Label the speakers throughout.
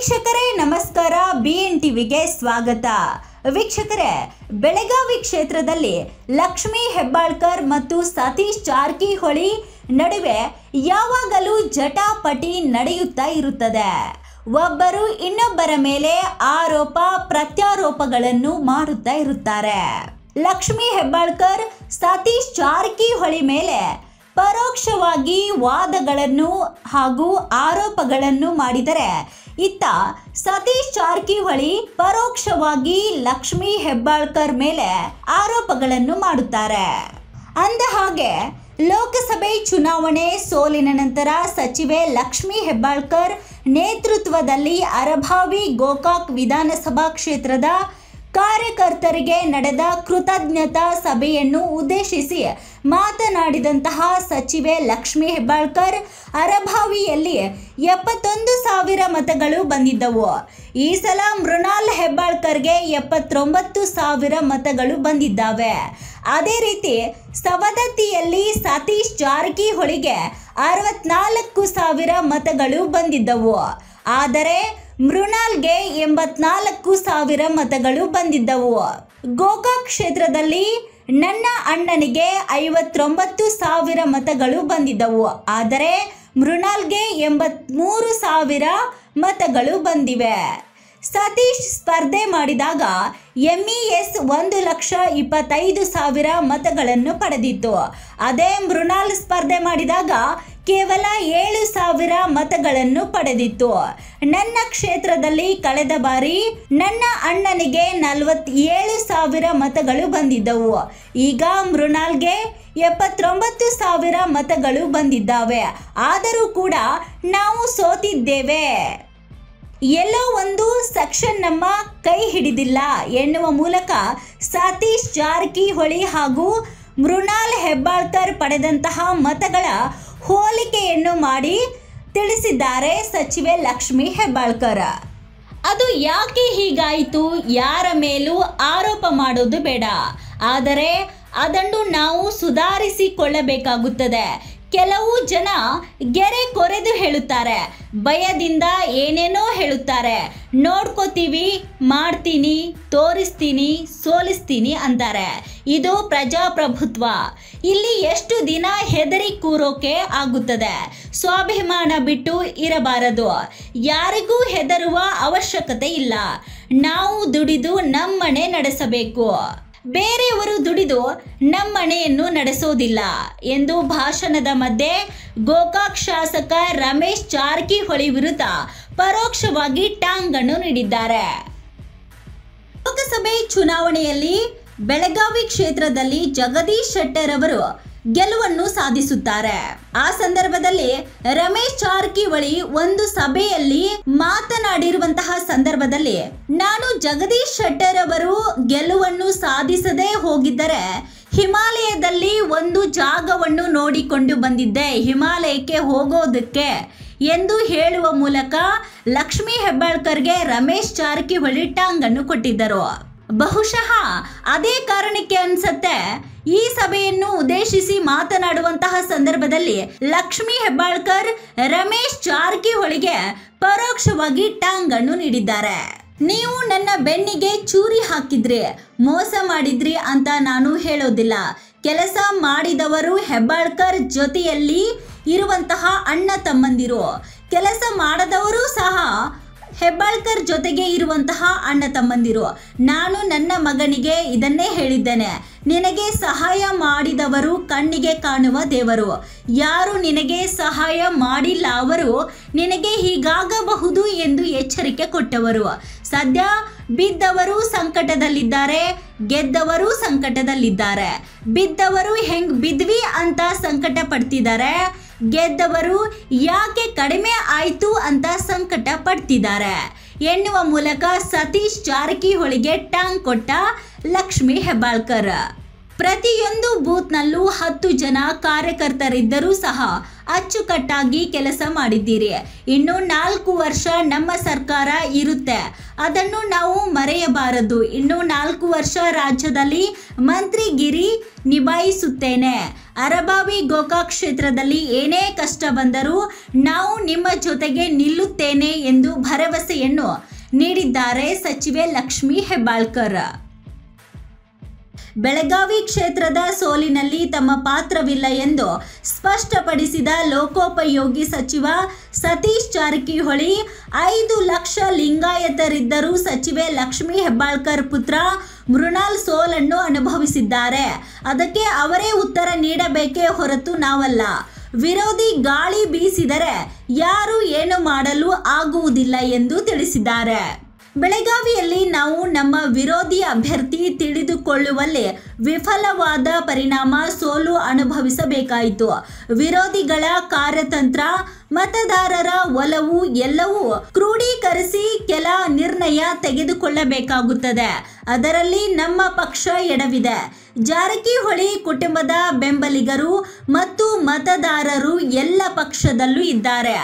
Speaker 1: ವೀಕ್ಷಕರೇ ನಮಸ್ಕಾರ, BN ಟಿವಿಗೆ ಸ್ವಾಗತ. ವೀಕ್ಷಕರೇ, ಬೆಳಗಾವಿ ಕ್ಷೇತ್ರದಲ್ಲಿ ಲಕ್ಷ್ಮೀ ಹೆಬ್ಬಾಳ್ಕರ್ ಮತ್ತು ಸತೀಶ್ ಜಾರಕಿಹೊಳಿ ನಡುವೆ ಯಾವಾಗಲೂ ಜಟಾಪಟಿ ನಡೆಯುತ್ತಾ ಇರುತ್ತದೆ. ಒಬ್ಬರು ಇನ್ನೊಬ್ಬರ ಮೇಲೆ ಆರೋಪ ಪ್ರತ್ಯಾರೋಪಗಳನ್ನು ಮಾಡುತ್ತಾ ಇರುತ್ತಾರೆ. ಲಕ್ಷ್ಮೀ ಹೆಬ್ಬಾಳ್ಕರ್ ಸತೀಶ್ ಜಾರಕಿಹೊಳಿ ಮೇಲೆ ಪರೋಕ್ಷವಾಗಿ ವಾದಗಳನ್ನು ಹಾಗೂ ಆರೋಪಗಳನ್ನು ಮಾಡಿದರೆ, ಇತ್ತ ಸತೀಶ್ ಜಾರಕಿಹೊಳಿ ಪರೋಕ್ಷವಾಗಿ ಲಕ್ಷ್ಮೀ ಹೆಬ್ಬಾಳ್ಕರ್ ಮೇಲೆ ಆರೋಪಗಳನ್ನು ಮಾಡುತ್ತಾರೆ. ಅಂದಹಾಗೆ ಲೋಕಸಭೆ ಚುನಾವಣೆ ಸೋಲಿನ ನಂತರ ಸಚಿವೆ ಲಕ್ಷ್ಮೀ ಹೆಬ್ಬಾಳ್ಕರ್ ನೇತೃತ್ವದಲ್ಲಿ ಅರಭಾವಿ ಗೋಕಾಕ್ ವಿಧಾನಸಭಾ ಕ್ಷೇತ್ರದ ಕಾರ್ಯಕರ್ತರಿಗೆ ನಡೆದ ಕೃತಜ್ಞತಾ ಸಭೆಯನ್ನು ಉದ್ದೇಶಿಸಿ ಮಾತನಾಡಿದಂತಹ ಸಚಿವೆ ಲಕ್ಷ್ಮೀ ಹೆಬ್ಬಾಳ್ಕರ್, ಅರಭಾವಿಯಲ್ಲಿ 71,000 ಮತಗಳು ಬಂದಿದ್ದವು. ಈ ಸಲ ಮೃಣಾಲ್ ಹೆಬ್ಬಾಳ್ಕರ್ಗೆ 79,000 ಮತಗಳು ಬಂದಿದ್ದಾವೆ. ಅದೇ ರೀತಿ ಸವದತ್ತಿಯಲ್ಲಿ ಸತೀಶ್ ಜಾರಕಿಹೊಳಿಗೆ 64,000 ಮತಗಳು ಬಂದಿದ್ದವು. ಆದರೆ ಮೃಣಾಲ್ಗೆ 84,000 ಮತಗಳು ಬಂದಿದ್ದವು. ಗೋಕಾಕ್ ಕ್ಷೇತ್ರದಲ್ಲಿ ನನ್ನ ಅಣ್ಣನಿಗೆ 59,000 ಮತಗಳು ಬಂದಿದ್ದವು. ಆದರೆ ಮೃಣಾಲ್ಗೆ 83,000 ಮತಗಳು ಬಂದಿವೆ. ಸತೀಶ್ ಸ್ಪರ್ಧೆ ಮಾಡಿದಾಗ MES 1,25,000 ಮತಗಳನ್ನು ಪಡೆದಿತ್ತು. ಅದೇ ಮೃಣಾಲ್ ಸ್ಪರ್ಧೆ ಮಾಡಿದಾಗ ಕೇವಲ 7,000 ಮತಗಳನ್ನು ಪಡೆದಿತ್ತು. ನನ್ನ ಕ್ಷೇತ್ರದಲ್ಲಿ ಕಳೆದ ಬಾರಿ ನನ್ನ ಅಣ್ಣನಿಗೆ 47,000 ಮತಗಳು ಬಂದಿದ್ದವು. ಈಗ ಮೃಣಾಲ್ಗೆ 79,000 ಮತಗಳು ಬಂದಿದ್ದಾವೆ. ಆದರೂ ಕೂಡ ನಾವು ಸೋತಿದ್ದೇವೆ, ಎಲ್ಲೋ ಒಂದು ಸೆಕ್ಷನ್ ನಮ್ಮ ಕೈ ಹಿಡಿದಿಲ್ಲ ಎನ್ನುವ ಮೂಲಕ ಸತೀಶ್ ಜಾರಕಿಹೊಳಿ ಹಾಗೂ ಮೃಣಾಲ್ ಹೆಬ್ಬಾಳ್ಕರ್ ಪಡೆದಂತಹ ಮತಗಳ ಹೋಲಿಕೆಯನ್ನು ಮಾಡಿ ತಿಳಿಸಿದ್ದಾರೆ ಸಚಿವೆ ಲಕ್ಷ್ಮೀ ಹೆಬ್ಬಾಳ್ಕರ್. ಅದು ಯಾಕೆ ಹೀಗಾಯಿತು, ಯಾರ ಮೇಲೂ ಆರೋಪ ಮಾಡೋದು ಬೇಡ, ಆದರೆ ಅದನ್ನು ನಾವು ಸುಧಾರಿಸಿಕೊಳ್ಳಬೇಕಾಗುತ್ತದೆ. ಕೆಲವು ಜನ ಗೆರೆ ಕೊರೆದು ಹೇಳುತ್ತಾರೆ, ಭಯದಿಂದ ಏನೇನೋ ಹೇಳುತ್ತಾರೆ, ನೋಡ್ಕೋತೀವಿ, ಮಾಡ್ತೀನಿ, ತೋರಿಸ್ತೀನಿ, ಸೋಲಿಸ್ತೀನಿ ಅಂತಾರೆ. ಇದು ಪ್ರಜಾಪ್ರಭುತ್ವ. ಇಲ್ಲಿ ಎಷ್ಟು ದಿನ ಹೆದರಿ ಕೂರೋಕೆ ಆಗುತ್ತದೆ? ಸ್ವಾಭಿಮಾನ ಬಿಟ್ಟು ಇರಬಾರದು. ಯಾರಿಗೂ ಹೆದರುವ ಅವಶ್ಯಕತೆ ಇಲ್ಲ. ನಾವು ದುಡಿದು ನಮ್ಮನೆ ನಡೆಸಬೇಕು, ಬೇರೆಯವರು ದುಡಿದು ನಮ್ಮನೆಯನ್ನು ನಡೆಸೋದಿಲ್ಲ ಎಂದು ಭಾಷಣದ ಮಧ್ಯೆ ಗೋಕಾಕ್ ಶಾಸಕ ರಮೇಶ್ ಜಾರಕಿಹೊಳಿ ವಿರುದ್ಧ ಪರೋಕ್ಷವಾಗಿ ಟಾಂಗ್ ಅನ್ನು ನೀಡಿದ್ದಾರೆ. ಲೋಕಸಭೆ ಚುನಾವಣೆಯಲ್ಲಿ ಬೆಳಗಾವಿ ಕ್ಷೇತ್ರದಲ್ಲಿ ಜಗದೀಶ್ ಶೆಟ್ಟರ್ ಅವರು ಗೆಲುವನ್ನು ಸಾಧಿಸುತ್ತಾರೆ. ಆ ಸಂದರ್ಭದಲ್ಲಿ ರಮೇಶ್ ಜಾರಕಿಹೊಳಿ ಒಂದು ಸಭೆಯಲ್ಲಿ ಮಾತನಾಡಿರುವಂತಹ ಸಂದರ್ಭದಲ್ಲಿ, ನಾನು ಜಗದೀಶ್ ಶೆಟ್ಟರ್ ಅವರು ಗೆಲುವನ್ನು ಸಾಧಿಸದೇ ಹೋಗಿದ್ದರೆ ಹಿಮಾಲಯದಲ್ಲಿ ಒಂದು ಜಾಗವನ್ನು ನೋಡಿಕೊಂಡು ಬಂದಿದ್ದೆ, ಹಿಮಾಲಯಕ್ಕೆ ಹೋಗೋದಕ್ಕೆ ಎಂದು ಹೇಳುವ ಮೂಲಕ ಲಕ್ಷ್ಮೀ ಹೆಬ್ಬಾಳ್ಕರ್ಗೆ ರಮೇಶ್ ಜಾರಕಿಹೊಳಿ ಟಾಂಗ್ ಅನ್ನು ಕೊಟ್ಟಿದ್ದರು. ಬಹುಶಃ ಅದೇ ಕಾರಣಕ್ಕೆ ಅನ್ಸತ್ತೆ ಈ ಸಭೆಯನ್ನು ಉದ್ದೇಶಿಸಿ ಮಾತನಾಡುವಂತಹ ಸಂದರ್ಭದಲ್ಲಿ ಲಕ್ಷ್ಮೀ ಹೆಬ್ಬಾಳ್ಕರ್ ರಮೇಶ್ ಜಾರಕಿಹೊಳಿಗೆ ಪರೋಕ್ಷವಾಗಿ ಟಾಂಗ್ ಅನ್ನು ನೀಡಿದ್ದಾರೆ. ನೀವು ನನ್ನ ಬೆನ್ನಿಗೆ ಚೂರಿ ಹಾಕಿದ್ರಿ, ಮೋಸ ಮಾಡಿದ್ರಿ ಅಂತ ನಾನು ಹೇಳೋದಿಲ್ಲ. ಕೆಲಸ ಮಾಡಿದವರು ಹೆಬ್ಬಾಳ್ಕರ್ ಜೊತೆಯಲ್ಲಿ ಇರುವಂತಹ ಅಣ್ಣ ತಮ್ಮಂದಿರು, ಕೆಲಸ ಮಾಡದವರು ಸಹ ಹೆಬ್ಬಾಳ್ಕರ್ ಜೊತೆಗೆ ಇರುವಂತಹ ಅಣ್ಣ ತಮ್ಮಂದಿರು. ನಾನು ನನ್ನ ಮಗನಿಗೆ ಇದನ್ನೇ ಹೇಳಿದ್ದೇನೆ, ನಿನಗೆ ಸಹಾಯ ಮಾಡಿದವರು ಕಣ್ಣಿಗೆ ಕಾಣುವ ದೇವರು. ಯಾರು ನಿನಗೆ ಸಹಾಯ ಮಾಡಿಲ್ಲ ಅವರು ನಿನಗೆ ಹೀಗಾಗಬಹುದು ಎಂದು ಎಚ್ಚರಿಕೆ ಕೊಟ್ಟವರು. ಸದ್ಯ ಬಿದ್ದವರು ಸಂಕಟದಲ್ಲಿದ್ದಾರೆ, ಗೆದ್ದವರು ಸಂಕಟದಲ್ಲಿದ್ದಾರೆ. ಬಿದ್ದವರು ಹೆಂಗ್ ಬಿದ್ವಿ ಅಂತ ಸಂಕಟ ಪಡ್ತಿದ್ದಾರೆ, ಗೆದ್ದವರು ಯಾಕೆ ಕಡಿಮೆ ಆಯಿತು ಅಂತ ಸಂಕಟ ಪಡ್ತಿದ್ದಾರೆ ಎನ್ನುವ ಮೂಲಕ ಸತೀಶ್ ಜಾರಕಿಹೊಳಿಗೆ ಟಾಂಗ್ ಕೊಟ್ಟ ಲಕ್ಷ್ಮೀ ಹೆಬ್ಬಾಳ್ಕರ್. ಪ್ರತಿಯೊಂದು ಬೂತ್ನಲ್ಲೂ 10 ಜನ ಕಾರ್ಯಕರ್ತರಿದ್ದರೂ ಸಹ ಅಚ್ಚುಕಟ್ಟಾಗಿ ಕೆಲಸ ಮಾಡಿದ್ದೀರಿ. ಇನ್ನು 4 ವರ್ಷ ನಮ್ಮ ಸರ್ಕಾರ ಇರುತ್ತೆ, ಅದನ್ನು ನಾವು ಮರೆಯಬಾರದು. ಇನ್ನು 4 ವರ್ಷ ರಾಜ್ಯದಲ್ಲಿ ಮಂತ್ರಿಗಿರಿ ನಿಭಾಯಿಸುತ್ತೇನೆ. ಅರಭಾವಿ ಗೋಕಾಕ್ ಕ್ಷೇತ್ರದಲ್ಲಿ ಏನೇ ಕಷ್ಟ ಬಂದರೂ ನಾವು ನಿಮ್ಮ ಜೊತೆಗೆ ನಿಲ್ಲುತ್ತೇನೆ ಎಂದು ಭರವಸೆಯನ್ನು ನೀಡಿದ್ದಾರೆ ಸಚಿವೆ ಲಕ್ಷ್ಮೀ ಹೆಬ್ಬಾಳ್ಕರ್. ಬೆಳಗಾವಿ ಕ್ಷೇತ್ರದ ಸೋಲಿನಲ್ಲಿ ತಮ್ಮ ಪಾತ್ರವಿಲ್ಲ ಎಂದು ಸ್ಪಷ್ಟಪಡಿಸಿದ ಲೋಕೋಪಯೋಗಿ ಸಚಿವ ಸತೀಶ್ ಜಾರಕಿಹೊಳಿ, 5 ಲಕ್ಷ ಲಿಂಗಾಯತರಿದ್ದರೂ ಸಚಿವೆ ಲಕ್ಷ್ಮೀ ಹೆಬ್ಬಾಳ್ಕರ್ ಪುತ್ರ ಮೃಣಾಲ್ ಸೋಲನ್ನು ಅನುಭವಿಸಿದ್ದಾರೆ. ಅದಕ್ಕೆ ಅವರೇ ಉತ್ತರ ನೀಡಬೇಕೇ ಹೊರತು ನಾವಲ್ಲ. ವಿರೋಧಿ ಗಾಳಿ ಬೀಸಿದರೆ ಯಾರು ಏನು ಮಾಡಲು ಆಗುವುದಿಲ್ಲ ಎಂದು ತಿಳಿಸಿದ್ದಾರೆ. ಬೆಳಗಾವಿಯಲ್ಲಿ ನಾವು ನಮ್ಮ ವಿರೋಧಿ ಅಭ್ಯರ್ಥಿ ತಿಳಿದುಕೊಳ್ಳುವಲ್ಲಿ ವಿಫಲವಾದ ಪರಿಣಾಮ ಸೋಲು ಅನುಭವಿಸಬೇಕಾಯಿತು. ವಿರೋಧಿಗಳ ಕಾರ್ಯತಂತ್ರ, ಮತದಾರರ ಒಲವು ಎಲ್ಲವೂ ಕ್ರೋಢೀಕರಿಸಿ ಕೆಲ ನಿರ್ಣಯ ತೆಗೆದುಕೊಳ್ಳಬೇಕಾಗುತ್ತದೆ. ಅದರಲ್ಲಿ ನಮ್ಮ ಪಕ್ಷ ಎಡವಿದೆ. ಜಾರಕಿಹೊಳಿ ಕುಟುಂಬದ ಬೆಂಬಲಿಗರು ಮತ್ತು ಮತದಾರರು ಎಲ್ಲ ಪಕ್ಷದಲ್ಲೂ ಇದ್ದಾರೆ.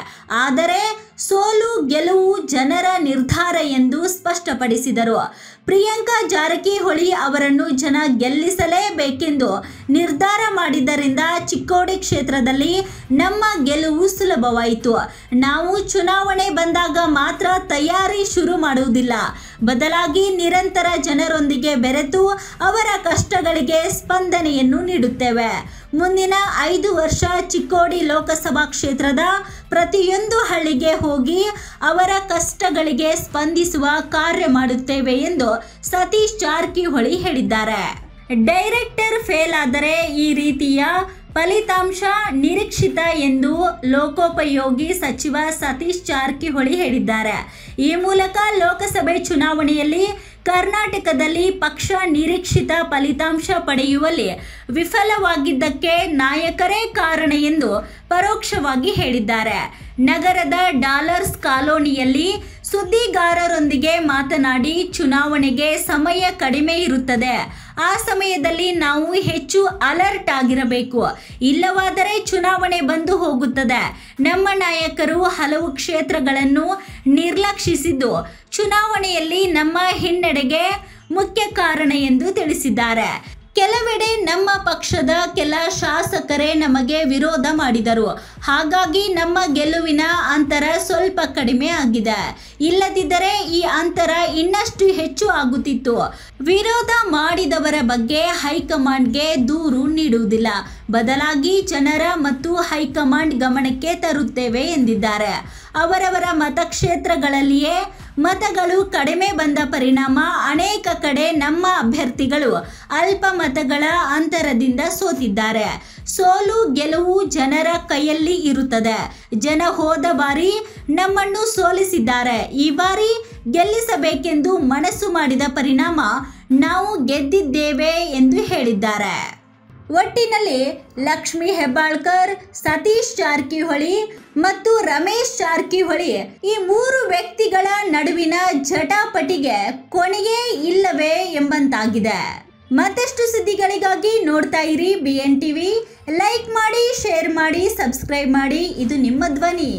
Speaker 1: ಆದರೆ ಸೋಲು ಗೆಲುವು ಜನರ ನಿರ್ಧಾರ ಎಂದು ಸ್ಪಷ್ಟಪಡಿಸಿದರು. ಪ್ರಿಯಾಂಕಾ ಜಾರಕಿಹೊಳಿ ಅವರನ್ನು ಜನ ಗೆಲ್ಲಿಸಲೇಬೇಕೆಂದು ನಿರ್ಧಾರ ಮಾಡಿದ್ದರಿಂದ ಚಿಕ್ಕೋಡಿ ಕ್ಷೇತ್ರದಲ್ಲಿ ನಮ್ಮ ಗೆಲುವು ಸುಲಭವಾಯಿತು. ನಾವು ಚುನಾವಣೆ ಬಂದಾಗ ಮಾತ್ರ ತಯಾರಿ ಶುರು ಮಾಡುವುದಿಲ್ಲ, ಬದಲಾಗಿ ನಿರಂತರ ಜನರೊಂದಿಗೆ ಬೆರೆತು ಅವರ ಕಷ್ಟಗಳಿಗೆ ಸ್ಪಂದನೆಯನ್ನು ನೀಡುತ್ತೇವೆ. ಮುಂದಿನ 5 ವರ್ಷ ಚಿಕ್ಕೋಡಿ ಲೋಕಸಭಾ ಕ್ಷೇತ್ರದ ಪ್ರತಿಯೊಂದು ಹಳ್ಳಿಗೆ ಹೋಗಿ ಅವರ ಕಷ್ಟಗಳಿಗೆ ಸ್ಪಂದಿಸುವ ಕಾರ್ಯ ಮಾಡುತ್ತೇವೆ ಎಂದು ಸತೀಶ್ ಜಾರಕಿಹೊಳಿ ಹೇಳಿದ್ದಾರೆ. ಡೈರೆಕ್ಟರ್ ಫೇಲ್ ಆದರೆ ಈ ರೀತಿಯ ಫಲಿತಾಂಶ ನಿರೀಕ್ಷಿತ ಎಂದು ಲೋಕೋಪಯೋಗಿ ಸಚಿವ ಸತೀಶ್ ಜಾರಕಿಹೊಳಿ ಹೇಳಿದ್ದಾರೆ. ಈ ಮೂಲಕ ಲೋಕಸಭೆ ಚುನಾವಣೆಯಲ್ಲಿ ಕರ್ನಾಟಕದಲ್ಲಿ ಪಕ್ಷ ನಿರೀಕ್ಷಿತ ಫಲಿತಾಂಶ ಪಡೆಯುವಲ್ಲಿ ವಿಫಲವಾಗಿದ್ದಕ್ಕೆ ನಾಯಕರೇ ಕಾರಣ ಎಂದು ಪರೋಕ್ಷವಾಗಿ ಹೇಳಿದ್ದಾರೆ. ನಗರದ ಡಾಲರ್ಸ್ ಕಾಲೋನಿಯಲ್ಲಿ ಸುದ್ದಿಗಾರರೊಂದಿಗೆ ಮಾತನಾಡಿ, ಚುನಾವಣೆಗೆ ಸಮಯ ಕಡಿಮೆ ಇರುತ್ತದೆ. ಆ ಸಮಯದಲ್ಲಿ ನಾವು ಹೆಚ್ಚು ಅಲರ್ಟ್ ಆಗಿರಬೇಕು, ಇಲ್ಲವಾದರೆ ಚುನಾವಣೆ ಬಂದು ಹೋಗುತ್ತದೆ. ನಮ್ಮ ನಾಯಕರು ಹಲವು ಕ್ಷೇತ್ರಗಳನ್ನು ನಿರ್ಲಕ್ಷಿಸಿದ್ದು ಚುನಾವಣೆಯಲ್ಲಿ ನಮ್ಮ ಹಿನ್ನಡೆಗೆ ಮುಖ್ಯ ಕಾರಣ ಎಂದು ತಿಳಿಸಿದ್ದಾರೆ. ಕೆಲವೆಡೆ ನಮ್ಮ ಪಕ್ಷದ ಕೆಲ ಶಾಸಕರೇ ನಮಗೆ ವಿರೋಧ ಮಾಡಿದರು. ಹಾಗಾಗಿ ನಮ್ಮ ಗೆಲುವಿನ ಅಂತರ ಸ್ವಲ್ಪ ಕಡಿಮೆ ಆಗಿದೆ. ಇಲ್ಲದಿದ್ದರೆ ಈ ಅಂತರ ಇನ್ನಷ್ಟು ಹೆಚ್ಚು ಆಗುತ್ತಿತ್ತು. ವಿರೋಧ ಮಾಡಿದವರ ಬಗ್ಗೆ ಹೈಕಮಾಂಡ್ಗೆ ದೂರು ನೀಡುವುದಿಲ್ಲ, ಬದಲಾಗಿ ಜನರ ಮತ್ತು ಹೈಕಮಾಂಡ್ ಗಮನಕ್ಕೆ ತರುತ್ತೇವೆ ಎಂದಿದ್ದಾರೆ. ಅವರವರ ಮತಕ್ಷೇತ್ರಗಳಲ್ಲಿಯೇ ಮತಗಳು ಕಡಿಮೆ ಬಂದ ಪರಿಣಾಮ ಅನೇಕ ಕಡೆ ನಮ್ಮ ಅಭ್ಯರ್ಥಿಗಳು ಅಲ್ಪ ಮತಗಳ ಅಂತರದಿಂದ ಸೋತಿದ್ದಾರೆ. ಸೋಲು ಗೆಲುವು ಜನರ ಕೈಯಲ್ಲಿ ಇರುತ್ತದೆ. ಜನ ಹೋದ ಬಾರಿ ನಮ್ಮನ್ನು ಸೋಲಿಸಿದ್ದಾರೆ, ಈ ಬಾರಿ ಗೆಲ್ಲಿಸಬೇಕೆಂದು ಮನಸ್ಸು ಮಾಡಿದ ಪರಿಣಾಮ ನಾವು ಗೆದ್ದಿದ್ದೇವೆ ಎಂದು ಹೇಳಿದ್ದಾರೆ. ಒಟ್ಟಿನಲ್ಲಿ ಲಕ್ಷ್ಮೀ ಹೆಬ್ಬಾಳ್ಕರ್, ಸತೀಶ್ ಜಾರಕಿಹೊಳಿ ಮತ್ತು ರಮೇಶ್ ಜಾರಕಿಹೊಳಿ ಈ 3 ವ್ಯಕ್ತಿಗಳ ನಡುವಿನ ಜಟಾಪಟಿಗೆ ಕೊನೆಯೇ ಇಲ್ಲವೇ ಎಂಬಂತಾಗಿದೆ. ಮತ್ತಷ್ಟು ಸುದ್ದಿಗಳಿಗಾಗಿ ನೋಡ್ತಾ ಇರಿ BN TV. ಲೈಕ್ ಮಾಡಿ, ಶೇರ್ ಮಾಡಿ, ಸಬ್ಸ್ಕ್ರೈಬ್ ಮಾಡಿ. ಇದು ನಿಮ್ಮ ಧ್ವನಿ.